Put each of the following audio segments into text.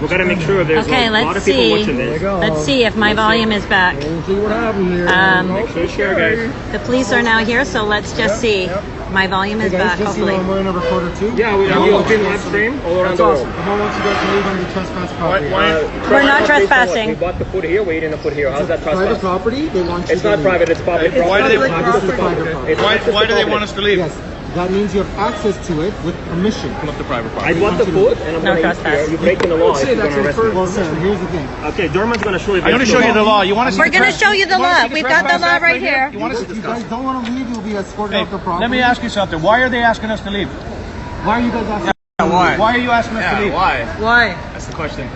We've got to make sure there's Okay, a lot let's of people see. watching this. Let's see if my volume is back. We'll see what happens here. Make sure you share, guys. The police are now here, so let's just see. My volume is Hey guys, back, just so you hopefully. know, I'm wearing a recorder too. Yeah, we'll be live stream all around That's the awesome. world. How wants you guys to leave on the trespass property? We're not trespassing. We bought the food here, we didn't put here. How's that Private trespass? property, they want you It's to not leave. private, it's public property. Why do they This want is private property. Why do they want us to leave? Yes, that means you have access to it with permission. Pull up the private I property. want the food and I'm No going to eat trespass. here. You're breaking the law if you're going to arrest me. Well, sir, here's the thing. Okay, Dorman's going to show you. I'm going to show you the law. You want to see We're the going to show you the law. We've got the law right here. You want to If you guys don't want to leave, you'll be escorted Hey, off the property. let me ask you something. Why are they asking us to leave? Why are you guys asking? Why are you asking us to leave? Why? Why? That's the question.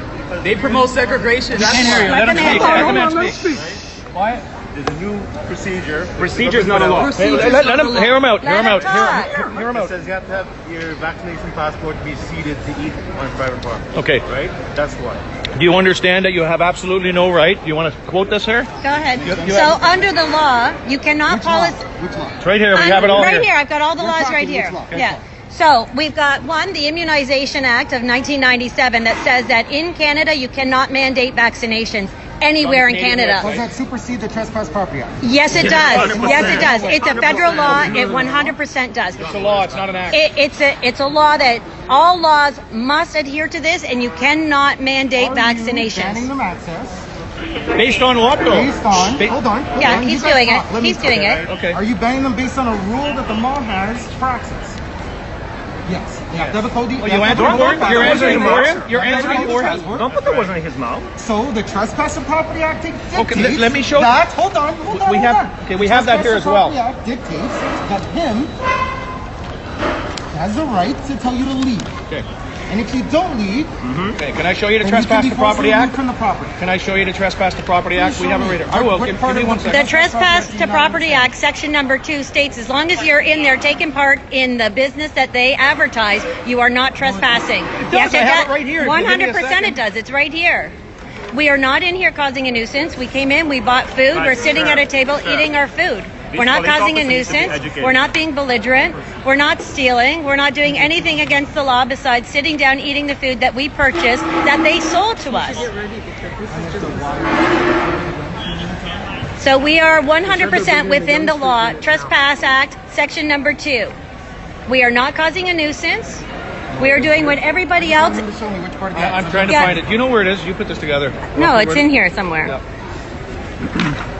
They promote segregation. I can't hear you. Let him speak. Let him speak. Why? There's a new procedure. Procedure's not a law. Hey, let him hear him out. Hear him out. talk. Hear him It out. says you have to have your vaccination passport to be seated to eat on private property. Okay. Right? That's why. Do you understand that you have absolutely no right? Do you want to quote this here? Go ahead. You- So under the law, you cannot Which law? policy. Which law? It's right here. We have it all right here. I've got all the We're laws talking right which here. law? Yeah. So we've got one, the Immunization Act of 1997 that says that in Canada you cannot mandate vaccinations anywhere in Does Canada. that supersede the Trespass Property Act? Yes, it does. Yes, it does. It's a federal law. It 100% does. It's a law. It's not an act. It's a law that all laws must adhere to this, and you cannot mandate Are you banning vaccinations. them access Based on what, though? based on? Ba- Hold on. Yeah, You he's guys doing it. talk. Let me He's talk. doing it. Okay. Are you banning them based on a rule that the mall has for access? Yes. You have to have a code. Well, you answering for him? You're answering for him? You're answering for him? Don't put the words in his mouth. So the Trespass and Property Act dictates Okay, let me show- that. Hold on. We have- okay, we have that here as well. The Trespass and Property Act dictates that him has the right to tell you to leave. Okay. And if you don't leave, Okay. Can I show you the then you can Trespass be to forced Property to remove Act? from the property. Can I show you the Trespass to Property Act? We have it right here. I will. Give me 1 The second. Trespass to Property Act, section number 2 states as long as you're in there taking part in the business that they advertise, you are not trespassing. does. I have it right here. If you give me a 100% second. it does. It's right here. We are not in here causing a nuisance. We came in, we bought food, we're sitting at a table eating our food. We're not police causing a officers need to be nuisance. educated. We're not being belligerent. We're not stealing. We're not doing anything against the law besides sitting down eating the food that we purchased that they sold to us. So we are 100% within the law. Trespass Act, section number 2. We are not causing a nuisance. We are doing what everybody else. Just show me which part of the I'm trying to Yeah. find it. You know where it is? You put this together. No, it's in here somewhere. Yeah.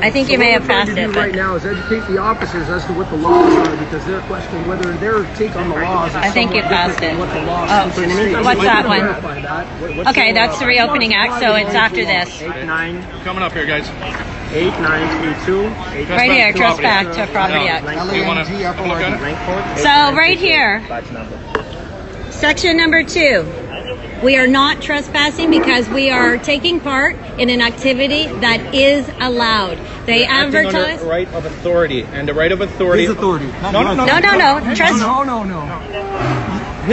I think you may have passed it. Right But now is educate the officers as to what the laws are because they're questioning whether their take on the laws is I think you somewhat passed different it. than what the law Oh, states. what's that one? Verify that. What's Okay, the that's the reopening act, so it's after this. 8932. Coming up here, guys. Right here, Trespass to Property No. Act. You want to LANG, look at it? So right here, section number 2. We are not trespassing because we are taking part in an activity that is allowed. They Acting under advertise. a right of authority, and the right of authority. His authority. No. No. No, no.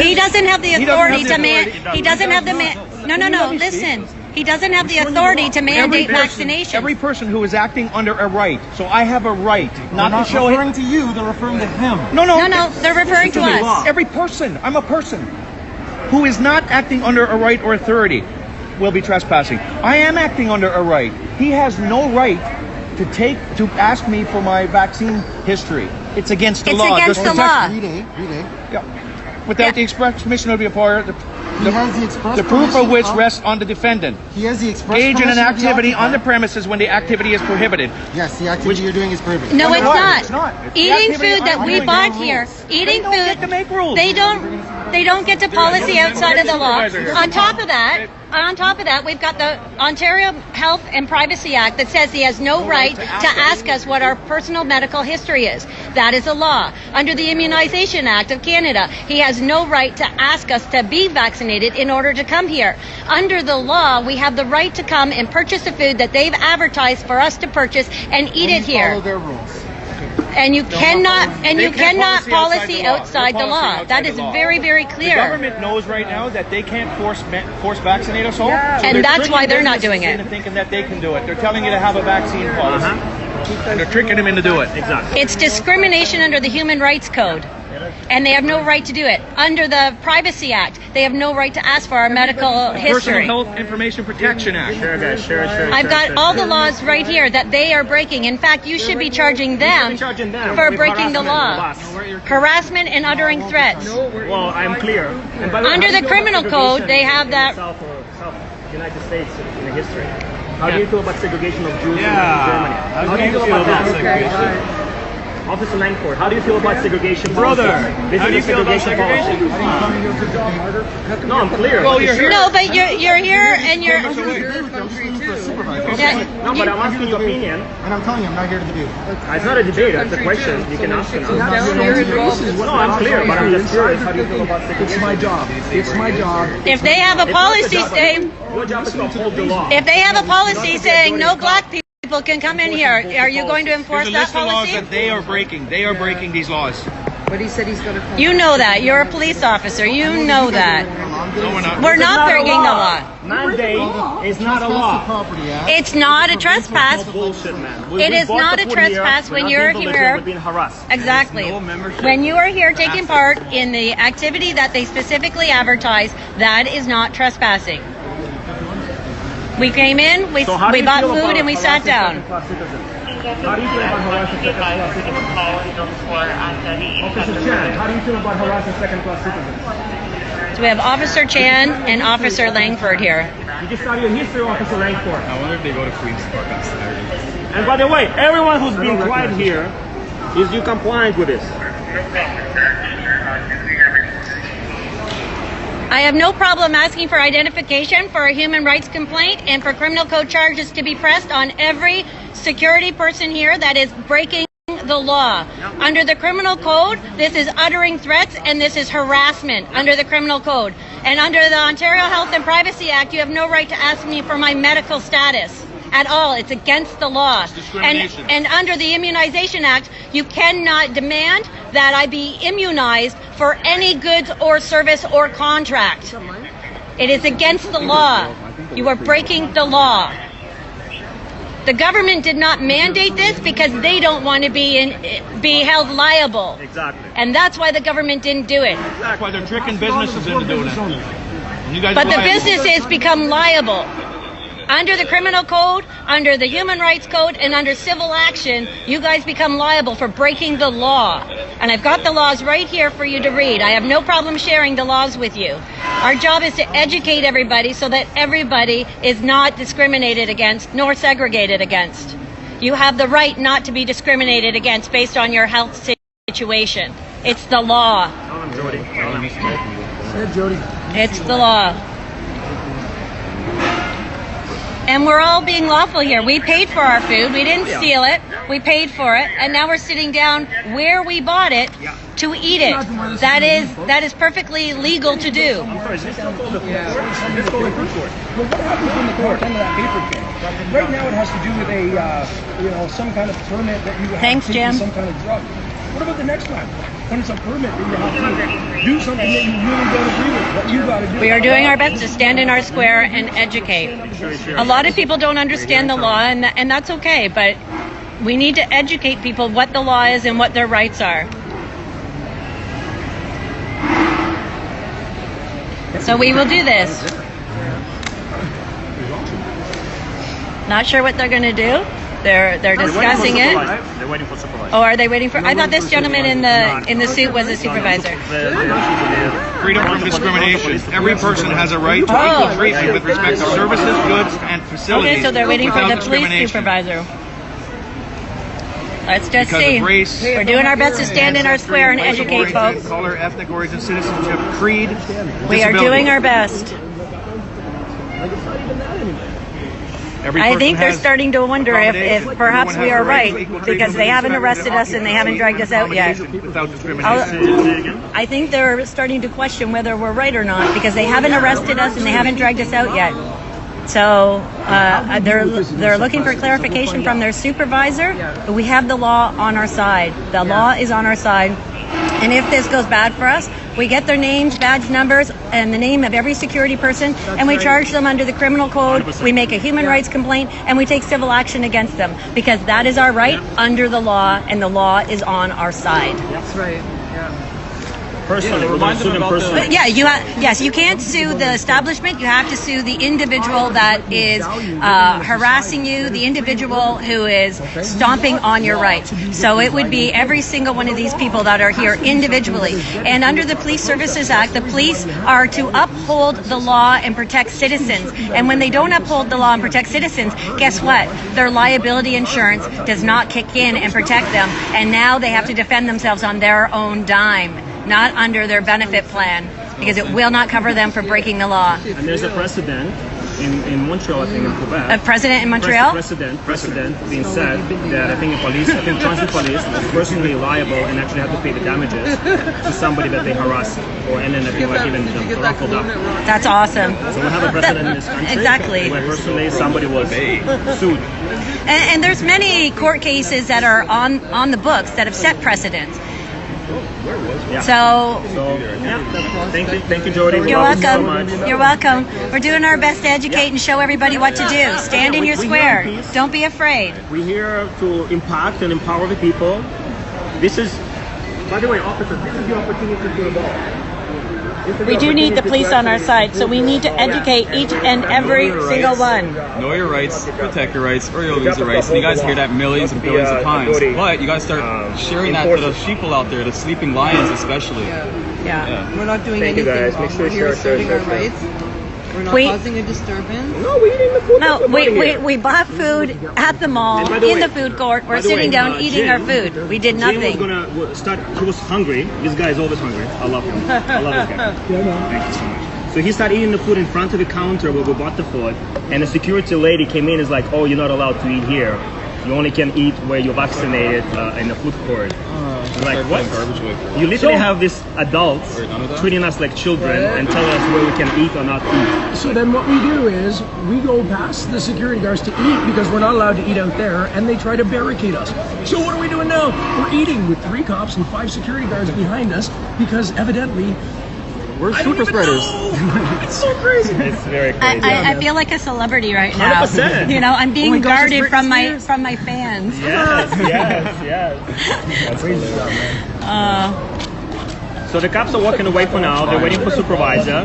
He doesn't have the He doesn't authority have the to man. authority. He doesn't have the man. No. Listen. He doesn't have the authority to mandate vaccination. Every person who is acting under a right. So I have a right They're not to not show referring it. to you, they're referring to him. No. No, they're referring to us. Every person. I'm a person who is not acting under a right or authority will be trespassing. I am acting under a right. He has no right to ask me for my vaccine history. It's against the It's law. against This the law. protection- Read it. Yeah. Without Yeah. the express permission of the employer, He has the express the proof of permission which of- rests on the defendant. He has the express Engage in an permission of the activity on the occupier. premises when the activity is prohibited. Yes, the activity you're doing is prohibited. No, it's Why? not. It's not. It's the Eating activity food that I'm we doing. bought There are here. rules. Eating They don't get to food. make rules. They don't get to policy outside of the law. Supervisor here. On top of that, we've got the Ontario Health and Privacy Act that says he has no right to ask us what our personal medical history is. That is a law. Under the Immunization Act of Canada, he has no right to ask us to be vaccinated in order to come here. Under the law, we have the right to come and purchase the food that they've advertised for us to purchase and eat it You follow here. their rules. And you cannot They can't policy outside the law. outside That the is law. very, very The clear. government knows right now that they can't force vaccinate us all. So And they're that's tricking why they're not businesses doing it. into thinking that they can do it. They're telling you to have a vaccine policy. And they're tricking them into do it. Exactly. It's discrimination under the Human Rights Code. and they have no right to do it. Under the Privacy Act, they have no right to ask for our medical Personal history. Health Information Protection Act. Sure, guys, sure. I've got all the laws right here that they are breaking. In fact, you should be charging them for with breaking the law. harassment. Harassment and uttering threats. Well, I'm clear. And by the way, Under how do the you feel criminal about code, segregation they have in that- South United States in the history. How do you feel about segregation of Jews in Germany? How do you feel about that? segregation? Officer Langford, how do you feel about segregation? Brother, this how is do you a feel about segregation segregation? policy. No, I'm clear. Well, you're here. No, but you're here and you're. Yeah, No, but I'm asking your opinion. And I'm telling you, I'm not here to debate. It's not a debate. It's a question. You can ask it now. No, I'm clear, but I'm just curious. How do you feel about segregation? It's my job. It's my job. if they have a policy saying, Your job is to uphold the law. if they have a policy saying no black people can come in here, are you going to enforce There's a that list of laws policy? that they are breaking. They are breaking these laws. But he said he's going to. You know that. You're a police officer. You know that. No, we're not. We're not breaking the law. Mandate is not a law. Property Act. It's not a trespass. Bullshit, man. It is bought not the a food trespass here. when We're you're not being here. belligerent, we're being harassed. Exactly. No membership. When you are here taking part in the activity that they specifically advertise, that is not trespassing. We came in, we So how do you bought feel food, about and we sat harassing down. second-class citizens? How do you feel about harassing second-class citizens? Officer Chan, how do you feel about harassing second-class citizens? So we have Officer Chan and Officer Langford here. You just started your history, Officer Langford. I wonder if they go to Queen's Park on Saturday. And by the way, everyone who's been quiet here, is you compliant with this? I have no problem asking for identification for a human rights complaint and for criminal code charges to be pressed on every security person here that is breaking the law. Under the criminal code, this is uttering threats and this is harassment under the criminal code. And under the Ontario Health and Privacy Act, you have no right to ask me for my medical status at all. It's against the law. discrimination. And under the Immunization Act, you cannot demand that I be immunized for any goods or service or contract. It is against the law. You are breaking the law. The government did not mandate this because they don't want to be held liable. Exactly. And that's why the government didn't do it. That's why they're tricking businesses into doing it. And you guys But the lie. businesses become liable. Under the criminal code, under the human rights code, and under civil action, you guys become liable for breaking the law. And I've got the laws right here for you to read. I have no problem sharing the laws with you. Our job is to educate everybody so that everybody is not discriminated against nor segregated against. You have the right not to be discriminated against based on your health situation. It's the law. Tell him, Jody. Tell him. Said Jody. It's the law. And we're all being lawful here. We paid for our food. We didn't steal it. We paid for it. And now we're sitting down where we bought it to eat it. That is perfectly legal to do. I'm sorry, is this still called the food court? This is called the food court. Well, what happens when the court end of that paper trail? Right now, it has to do with a, some kind of permit that you have Thanks, to take Jim. some kind of drug. What about the next one? When it's a permit that you have to do something that you really don't agree with, what you got to do. We are doing our best to stand in our square and educate. A lot of people don't understand the law, and that's okay, but we need to educate people what the law is and what their rights are. So we will do this. Not sure what they're going to do. They're discussing it. They're waiting for supervisor. Oh, are they waiting for? I thought this gentleman in the suit was a supervisor. Freedom from discrimination. Every person has a right to equal treatment with respect to services, goods, and facilities. Okay, so they're waiting for without the police discrimination. supervisor. Let's just Because see. of race, We're doing our best to stand in our square and racial educate origin, folks. color, ethnic origin, citizenship, creed, We are disability. doing our best. Every I person think they're has starting to wonder if accommodation. perhaps Everyone we has are the right to right equal because treatment they haven't with arrested us and they haven't dragged us out yet. Without discrimination. I think they're starting to question whether we're right or not because they haven't arrested us and they haven't dragged us out yet. So they're looking for clarification from their supervisor. But we have the law on our side. The law is on our side. And if this goes bad for us, we get their names, badge numbers, and the name of every security person, and we charge them under the criminal code. We make a human rights complaint, and we take civil action against them because that is our right under the law, and the law is on our side. That's right. Yeah. personally. We're going to sue them personally. But yeah, yes, you can't sue the establishment. You have to sue the individual that is harassing you, the individual who is stomping on your rights. So it would be every single one of these people that are here individually. And under the Police Services Act, the police are to uphold the law and protect citizens. And when they don't uphold the law and protect citizens, guess what? Their liability insurance does not kick in and protect them. And now they have to defend themselves on their own dime, not under their benefit plan, because it will not cover them for breaking the law. And there's a precedent in Montreal, I think, in Quebec. A president in Montreal? Precedent being said that I think transit police is personally liable and actually have to pay the damages to somebody that they harass or and then I think like even ruffled up. That's awesome. So we have a precedent in this country. Exactly. Where personally somebody was sued. And there's many court cases that are on the books that have set precedents. Yeah. So yeah. Thank you, Jody. You're Love you so welcome. much. You're welcome. We're doing our best to educate and show everybody what to do. Stand in your square. Don't be afraid. We're here to impact and empower the people. This is, by the way, officers, this is the opportunity to do it all. We do need the police on our side, so we need to educate each and every single one. Know your rights, protect your rights, or you'll lose your rights. And you guys hear that millions and billions of times. But you guys start sharing that to the sheeple out there, the sleeping lions especially. Yeah. We're not doing Thank you, anything guys. wrong. Make sure We're here you share, asserting our share. rights. We're not We- causing a disturbance. No, we're eating the food. No, that's the money here. we bought food at the mall, And by the in way- the food court. We're by the way, sitting down eating Jim- our food. We did Jim nothing. was gonna start. He was hungry. This guy is always hungry. I love him. I love this guy. Thank you so much. So he started eating the food in front of the counter where we bought the food, and the security lady came in and is like, "Oh, you're not allowed to eat here. You only can eat where you're vaccinated in the food court." I'm like, what? You literally have these adults treating us like children and telling us where we can eat or not eat. So then what we do is we go past the security guards to eat because we're not allowed to eat out there, and they try to barricade us. So what are we doing now? We're eating with 3 cops and 5 security guards behind us because evidently We're super spreaders. it's so crazy. It's very crazy. I feel like a celebrity right now. 100%. You know, I'm being Oh my gosh, guarded it's from Britney my Spears. fans. Yes. That's crazy stuff, man. So the cops are walking away for now. They're waiting for supervisor.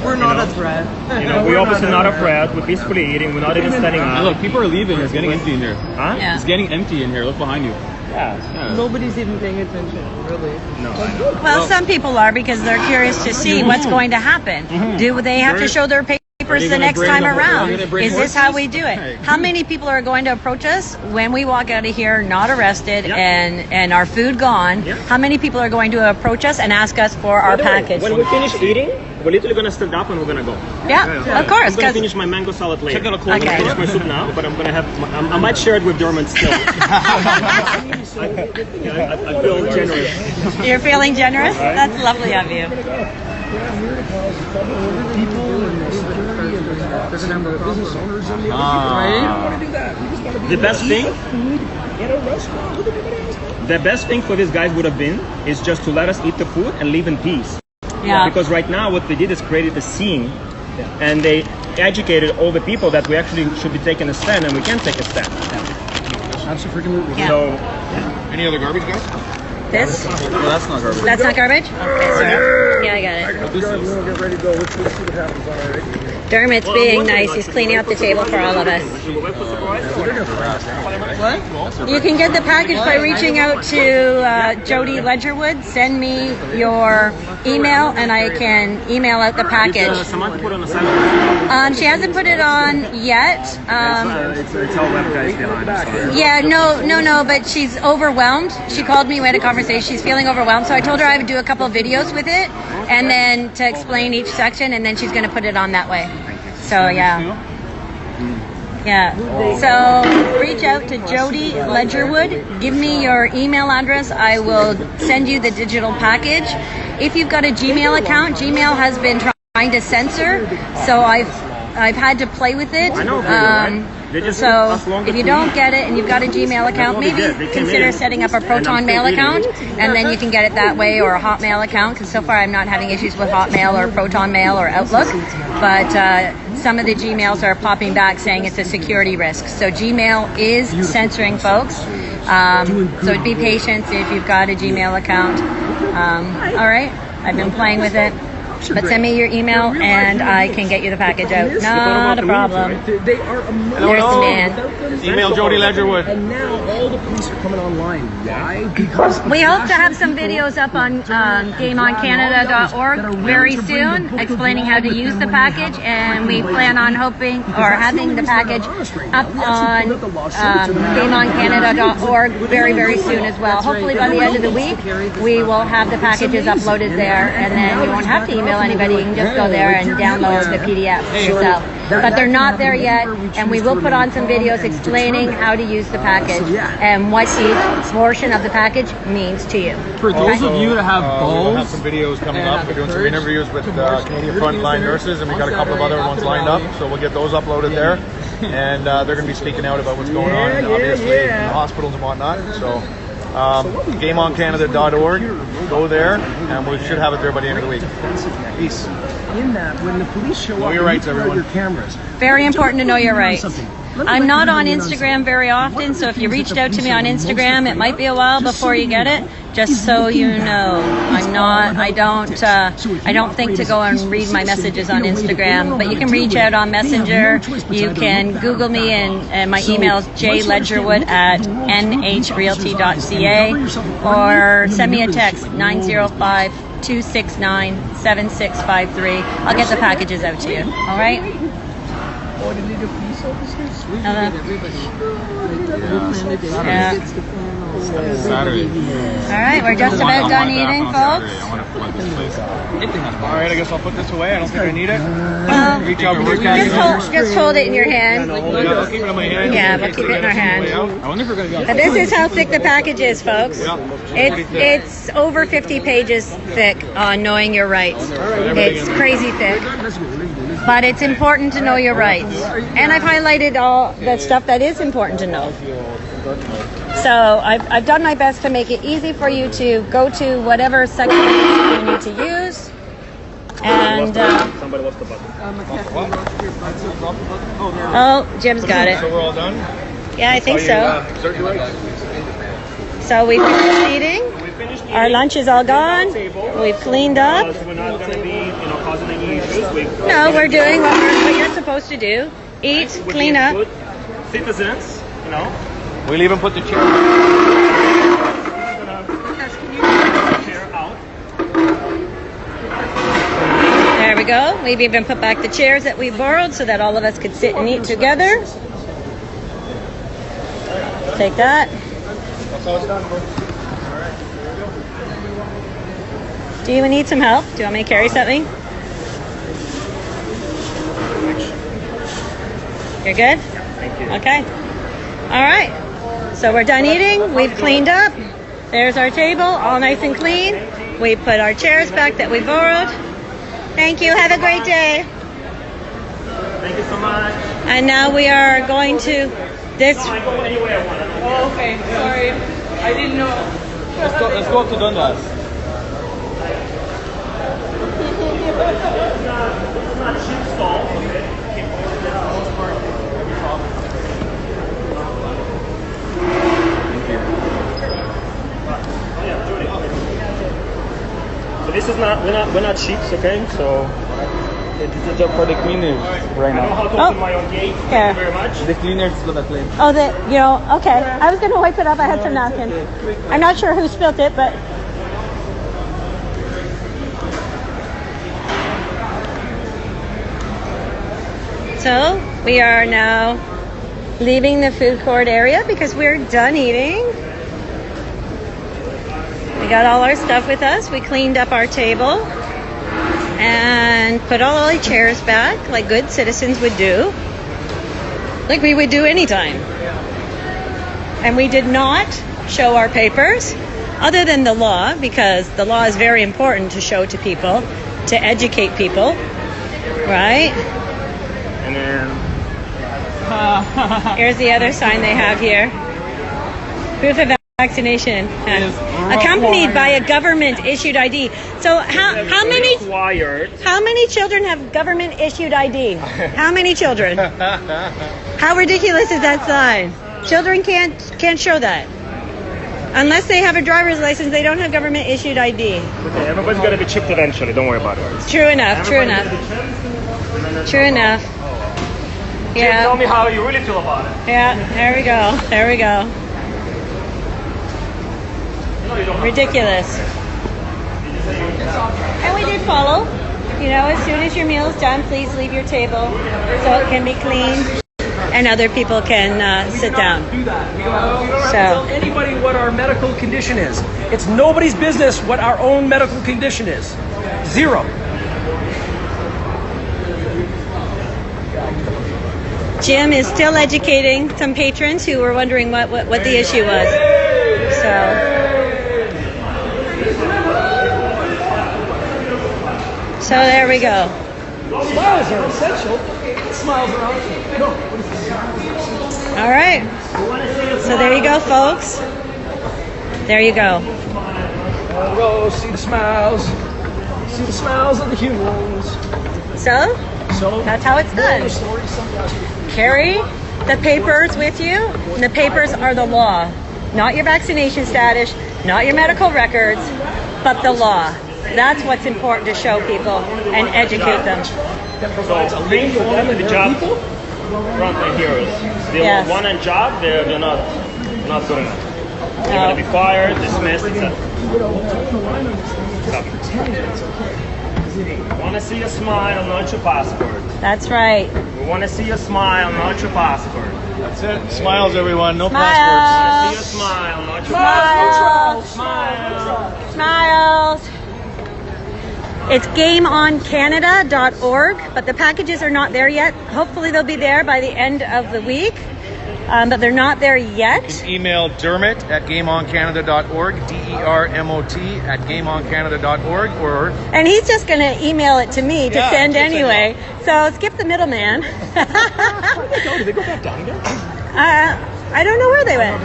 We're not a threat. You know, we're obviously not a threat. We're peacefully eating. We're not even standing And up. look, people are leaving. It's getting empty in here. Huh? Yeah. It's getting empty in here. Look behind you. Yeah. Nobody's even paying attention, really. No, I know. Well, some people are because they're curious to see what's going to happen. Do they have to show their papers the gonna next bring time the- around? are they gonna bring Is this how we do it? horses? How many people are going to approach us when we walk out of here not arrested Yep. and our food gone? Yep. How many people are going to approach us and ask us for By our the way, package? when we finish eating, we're literally gonna stand up and we're gonna go. Yeah, of course. I'm gonna 'Cause finish my mango salad later. Check out a close I'm gonna Okay. finish my soup now, but I'm gonna have. I might share it with Dermot still. I feel generous. you're feeling generous? That's lovely of you. There's a number of business owners in the Right? We don't want to do that. We just want to be The best able to thing? eat food in a restaurant with everybody else. The best thing for these guys would have been is just to let us eat the food and leave in peace. Yeah. Because right now what they did is created a scene, and they educated all the people that we actually should be taking a stand, and we can take a stand. Absolutely. Yeah. So Any other garbage, guys? This? No, that's not garbage. That's not garbage? Okay, sorry. Yeah, I got it. We'll get ready to go. Let's see what happens. All right. Dermot's being nice. He's cleaning up the table for all of us. What? You can get the package by reaching out to Jody Ledgerwood. Send me your email, and I can email out the package. Samantha put on the side. She hasn't put it on yet. It's all web guys behind us. Yeah, no, but she's overwhelmed. She called me, we had a conversation. She's feeling overwhelmed, so I told her I would do a couple of videos with it, and then to explain each section, and then she's going to put it on that way. So yeah. So reach out to Jody Ledgerwood. Give me your email address. I will send you the digital package. If you've got a Gmail account, Gmail has been trying to censor, so I've had to play with it. I know, right? They just So us longer if you to don't eat. get it and you've got a Gmail account, what they maybe did. They came consider in, setting up a and I'm Proton still Mail eating. account, and then you can get it that way, or a Hotmail account, because so far I'm not having issues with Hotmail or Proton Mail or Outlook, but some of the Gmails are popping back saying it's a security risk. So Gmail is censoring folks. So be patient if you've got a Gmail account. All right. I've been playing with it. But send me your email and I can get you the package out. Not a problem. They are amazing. There's the man. Email Jody Ledgerwood. And now all the police are coming online. Why? Because We hope to have some videos up on GameOnCanada.org very soon explaining how to use the package, and we plan on hoping or having the package up on GameOnCanada.org very, very soon as well. Hopefully by the end of the week we will have the packages uploaded there, and then you won't have to email anybody. You can just go there and download the PDF yourself. But they're not there yet, and we will put on some videos explaining how to use the package and what each portion of the package means to you. For those of you that have We'll have balls, some videos coming up. We're doing some interviews with Canadian frontline nurses, and we got a couple of other ones lined up. So we'll get those uploaded there, and they're going to be speaking out about what's going on, obviously, in the hospitals and whatnot. So GameOnCanada.org, go there, and we should have it there by the end of the week. Peace. in that, when the police show up, your rights, you pull out everyone. your cameras. Very important to know your rights. Something. I'm not on Instagram very often, so if you reached out to me on Instagram, it might be a while before you get it. Just so you know, I don't think to go and read my messages on Instagram, but you can reach out on Messenger. You can Google me, and my email is jledgerwood@nhrealty.ca, or send me a text 905-269-7653. I'll get the packages out to you. All right. Everybody. Yeah. Saturday. All right, we're just about done eating, folks. I want to flood this place. All right, I guess I'll put this away. I don't think I need it. Well, Reach out with your just hold it in your hand. I'll keep it in my hand. Yeah, we'll keep it in our hand. I wonder if we're going to be on. But this is how thick the package is, folks. It's over 50 pages thick on knowing your rights. It's crazy thick. But it's important to know your rights. And I've highlighted all the stuff that is important to know. So I've done my best to make it easy for you to go to whatever section you need to use. And, Somebody lost the button. oh, Jim's got it. So we're all done? Yeah, I think so. Insert your rights. So we finished eating. Our lunch is all gone. We've cleaned up. So we're not going to be, causing any issues. No, we're doing what you're supposed to do. Eat, We're clean being up. good citizens, We'll even put the chair. chair out. There we go. We've even put back the chairs that we borrowed so that all of us could sit and eat together. Take that. That's all it's done, bro. Do you need some help? Do you want me to carry something? You're good? Thank you. Okay. All right. So we're done eating. We've cleaned up. There's our table, all nice and clean. We put our chairs back that we borrowed. Thank you. Have a great day. Thank you so much. And now we are going to this. I go anywhere I want. Oh, okay. Sorry. I didn't know. Let's go up to Dundas. It's not cheap stall, okay? So this is we're not cheats, okay? So It's a job for the cleaners right I know now. how to Oh. open my own gate. Here. Thank you very much. The cleaners do the clean. Oh, okay. I was going to wipe it up. I had some napkins. I'm not sure who spilled it, but. So we are now leaving the food court area because we're done eating. We got all our stuff with us. We cleaned up our table and put all our chairs back like good citizens would do. Like we would do anytime. And we did not show our papers other than the law, because the law is very important to show to people, to educate people, right? And then Here's the other sign they have here. Proof of vaccination. Accompanied by a government issued ID. So how many required. how many children have government issued ID? How many children? How ridiculous is that sign? Children can't show that. Unless they have a driver's license, they don't have government issued ID. Okay, everybody's gonna be chipped eventually. Don't worry about it. True enough. True enough. True enough. Tell Yeah. me how you really feel about it. Yeah. There we go. There we go. Ridiculous. And we did follow. You know, as soon as your meal's done, please leave your table so it can be clean and other people can sit down. Do that. We don't have to So. tell anybody what our medical condition is. It's nobody's business what our own medical condition is. Zero. Jim is still educating some patrons who were wondering what the issue was. So. So there we go. Smiles are essential. Smiles are optional. No. All right. So there you go, folks. There you go. Go see the smiles. See the smiles of the humans. So So that's how it's done. Carry the papers with you, and the papers are the law. Not your vaccination status, not your medical records, but the law. That's what's important to show people and educate them. So, link only the job frontline heroes. They Yes. want a job, they're not good enough. They're going to be fired, dismissed, etc. Want to see a smile, not your passport. That's right. We want to see a smile, not your passport. That's it. Smiles, everyone. No Smile. passports. See a smile, not your Smiles. Smile. Smiles. It's gameoncanada.org, but the packages are not there yet. Hopefully they'll be there by the end of the week, but they're not there yet. Email Dermot at gameoncanada.org, DERMOT at gameoncanada.org, or And he's just going to email it to me to Yeah, send just send anyway. So skip the middleman. Did they go back down again? I don't know where they went.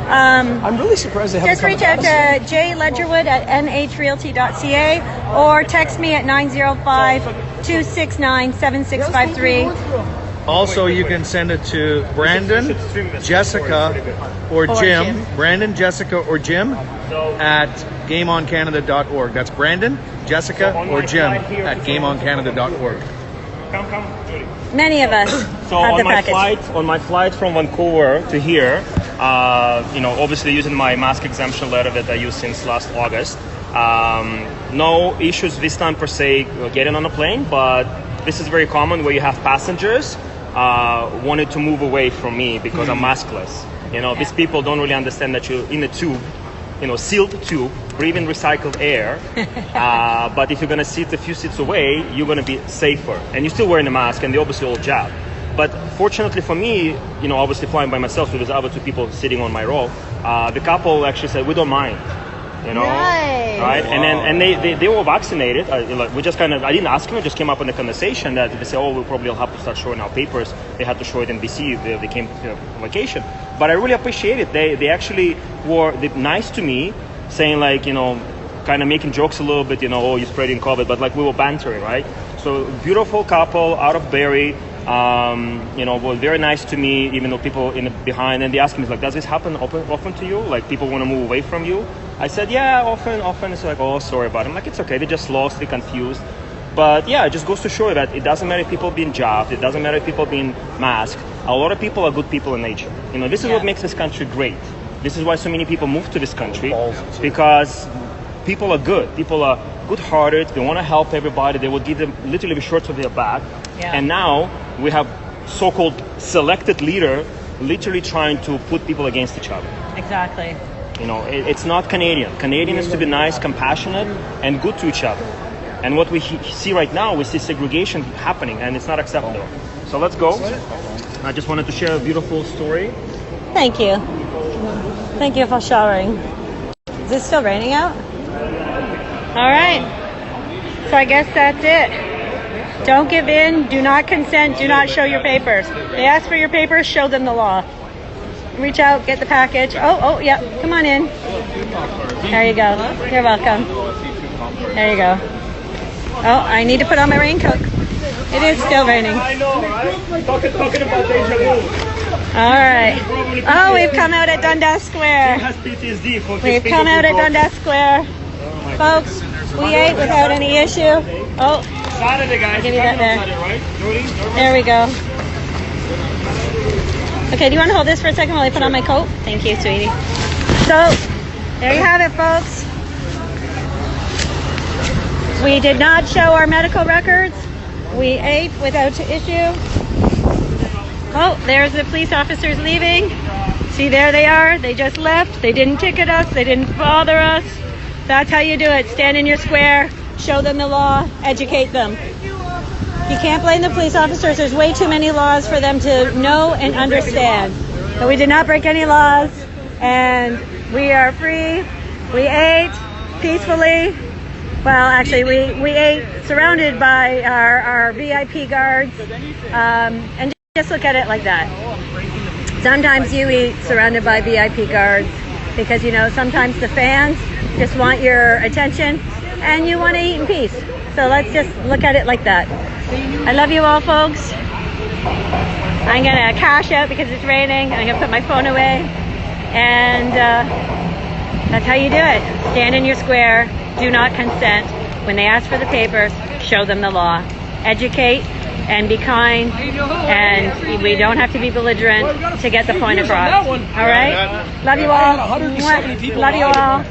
I'm really surprised they haven't Just reach out to Jay Ledgerwood at nhrealty.ca or text me at 905-269-7653. also you can send it to Brandon, Jessica, or Or Jim. Jim. Brandon, Jessica, or Jim at gameoncanada.org. That's Brandon, Jessica, or Jim at gameoncanada.org. Come, Julie. Many of us So have the on package. my flight from Vancouver to here, obviously using my mask exemption letter that I used since last August, no issues this time per se getting on a plane, but this is very common where you have passengers wanted to move away from me because I'm maskless. These people don't really understand that you're in a tube, sealed tube, breathing recycled air. But if you're going to sit a few seats away, you're going to be safer. And you're still wearing a mask, and they obviously all jab. But fortunately for me, obviously flying by myself, so there's other two people sitting on my row. The couple actually said, we don't mind. Nice. Right? And then they were vaccinated. We just I didn't ask them, it just came up in the conversation that they said, we'll probably have to start showing our papers. They had to show it in BC. They came on vacation. But I really appreciate it. They actually were nice to me, saying kind of making jokes a little bit, you're spreading COVID, but we were bantering, right? So beautiful couple out of Barrie, were very nice to me, even though people behind, and they asked me, does this happen often to you? People want to move away from you? I said, yeah, often. It's sorry about it. I'm it's okay. They're just lost, they're confused. But yeah, it just goes to show you that it doesn't matter if people being jabbed, it doesn't matter if people being masked. A lot of people are good people in nature. This is what makes this country great. This is why so many people move to this country, because people are good. People are good-hearted. They want to help everybody. They will give them literally the shorts of their back. Yeah. And now we have so-called selected leader literally trying to put people against each other. Exactly. It's not Canadian. Canadian is to be nice, compassionate, and good to each other. And what we see right now, we see segregation happening, and it's not acceptable. So let's go. I just wanted to share a beautiful story. Thank you. Thank you for showering. Is it still raining out? All right. So I guess that's it. Don't give in. Do not consent. Do not show your papers. They ask for your papers. Show them the law. Reach out. Get the package. Oh, yeah. Come on in. There you go. You're welcome. There you go. Oh, I need to put on my raincoat. It is still raining. I know, right? Talking about deja vu. All right. Oh, we've come out at Dundas Square. Has PTSD for We've come out at Dundas Square. Folks, we ate without any issue. Oh, Saturday, guys. give me that there. Right? Jody? There we go. Okay, do you want to hold this for a second while I put on my coat? Thank you, sweetie. So, there you have it, folks. We did not show our medical records. We ate without issue. Oh, there's the police officers leaving. See, there they are. They just left. They didn't ticket us. They didn't bother us. That's how you do it. Stand in your square, show them the law, educate them. You can't blame the police officers. There's way too many laws for them to know and understand. But we did not break any laws, and we are free. We ate peacefully. Well, actually, we ate surrounded by our VIP guards, and just look at it like that. Sometimes you eat surrounded by VIP guards because, you know, sometimes the fans just want your attention and you want to eat in peace. So let's just look at it like that. I love you all, folks. I'm going to cash out because it's raining. I'm going to put my phone away. And that's how you do it. Stand in your square. Do not consent. When they ask for the papers, show them the law. Educate and be kind, and we don't have to be belligerent to get the point across. All right? Love you all. Love you all.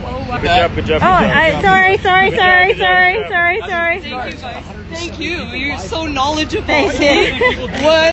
Good job. Oh, sorry. Thank you, guys. Thank you. You're so knowledgeable. Thank you. What?